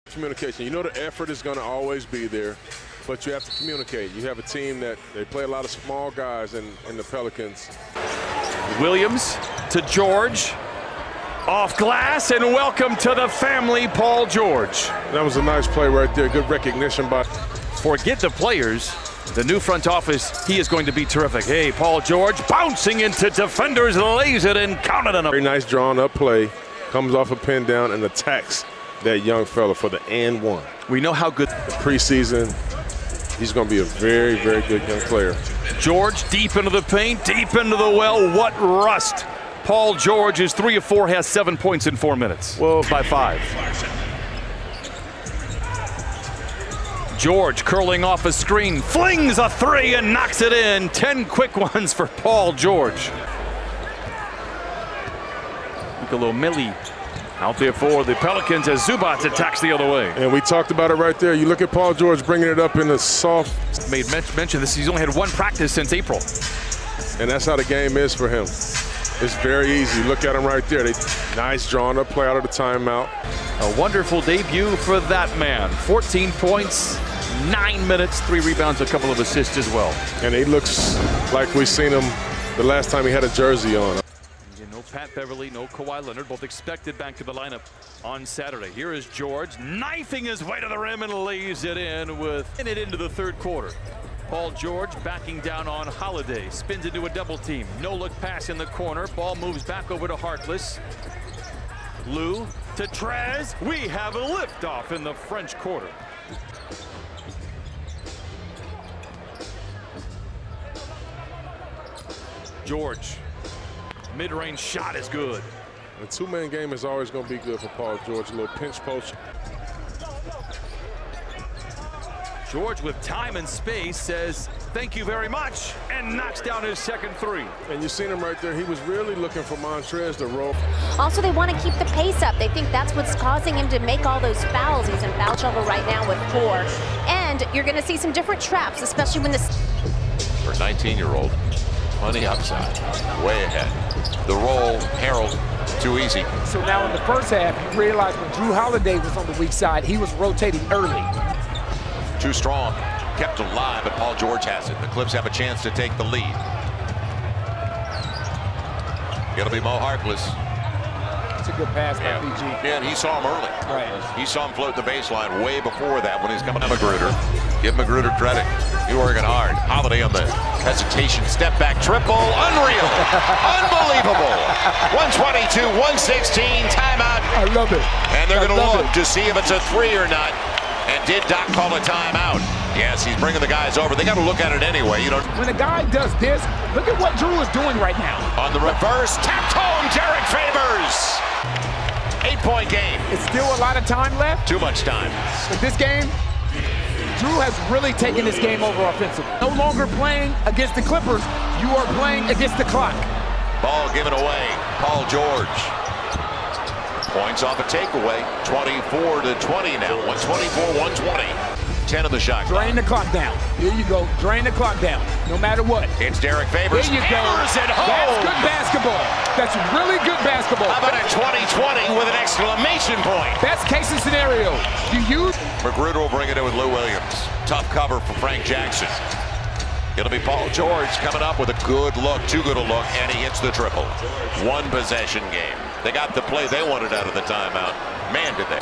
Communication. You know the effort is going to always be there, but you have to communicate. You have a team that they play a lot of small guys in the Pelicans. Williams to George. Off glass, and welcome to the family, Paul George. That was a nice play right there. Good recognition by... Forget the players. The new front office, he is going to be terrific. Hey, Paul George bouncing into defenders, lays it and counted on him. Very nice drawn up play. Comes off a pin down and attacks that young fella for the and one. We know how good the preseason, he's going to be a very, very good young player. George deep into the paint, deep into the well. What rust. Paul George is 3 of 4, has 7 points in 4 minutes. Well, by 5. George curling off a screen, flings a 3 and knocks it in. 10 quick ones for Paul George. Niccolo Milli out there for the Pelicans as Zubac attacks the other way. And we talked about it right there. You look at Paul George bringing it up in the soft. Made mention this. He's only had 1 practice since April. And that's how the game is for him. It's very easy. Look at him right there. Nice drawn up play out of the timeout. A wonderful debut for that man. 14 points, 9 minutes, 3 rebounds, a couple of assists as well. And he looks like we've seen him the last time he had a jersey on. No Pat Beverly, no Kawhi Leonard, both expected back to the lineup on Saturday. Here is George knifing his way to the rim and lays it in into the third quarter. Paul George backing down on Holiday, spins into a double team. No look pass in the corner. Ball moves back over to Harkless. Lou to Trez. We have a liftoff in the French Quarter. George. Mid-range shot is good. The two-man game is always going to be good for Paul George. A little pinch post. George with time and space says, thank you very much, and knocks down his second 3. And you seen him right there. He was really looking for Montrez to roll. Also, they want to keep the pace up. They think that's what's causing him to make all those fouls. He's in foul trouble right now with 4. And you're going to see some different traps, especially when this... For a 19-year-old, plenty upside, way ahead. The roll, Harold, too easy. So now in the first half, you realize when Drew Holiday was on the weak side, he was rotating early. Too strong, kept alive, but Paul George has it. The Clips have a chance to take the lead. It'll be Mo Harkless. It's a good pass by PG. Yeah, and he saw him early. Right. He saw him float the baseline way before that when he's coming up. Magruder. Give Magruder credit. You're working hard. Holiday on the hesitation. Step back triple. Unreal. Unbelievable. 122, 116. Timeout. I love it. And they're going to look to see if it's a 3 or not. And did Doc call a timeout? Yes, he's bringing the guys over. They got to look at it anyway. You know, when a guy does this, look at what Drew is doing right now. On the reverse, tapped home, Derek Favors. 8-point game. It's still a lot of time left. Too much time. But this game, Drew has really taken this game over offensively. No longer playing against the Clippers, you are playing against the clock. Ball given away, Paul George. Points off a takeaway, 24-20 now, 124-120. 10 of the shot clock. Drain the clock down. Here you go, drain the clock down, no matter what. It's Derek Favors. There you go. At home. That's good basketball. That's really good basketball. How about a 20-20 with an exclamation point? Best case scenario. Do you? Magruder will bring it in with Lou Williams. Tough cover for Frank Jackson. It'll be Paul George coming up with a good look, too good a look, and he hits the triple. 1 possession game. They got the play they wanted out of the timeout. Man, did they.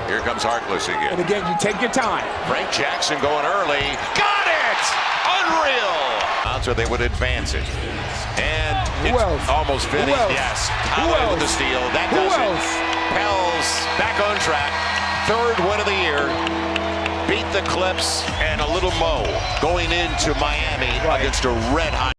Here comes Harkless again. And again, you take your time. Frank Jackson going early. Got it! Unreal! So they would advance it. And Who else? Almost finished. Who else? Yes. Who else? With the steal. That Who does else? it. Pels back on track. 3rd win of the year. Beat the Clips and a little Mo going into Miami against a red-hot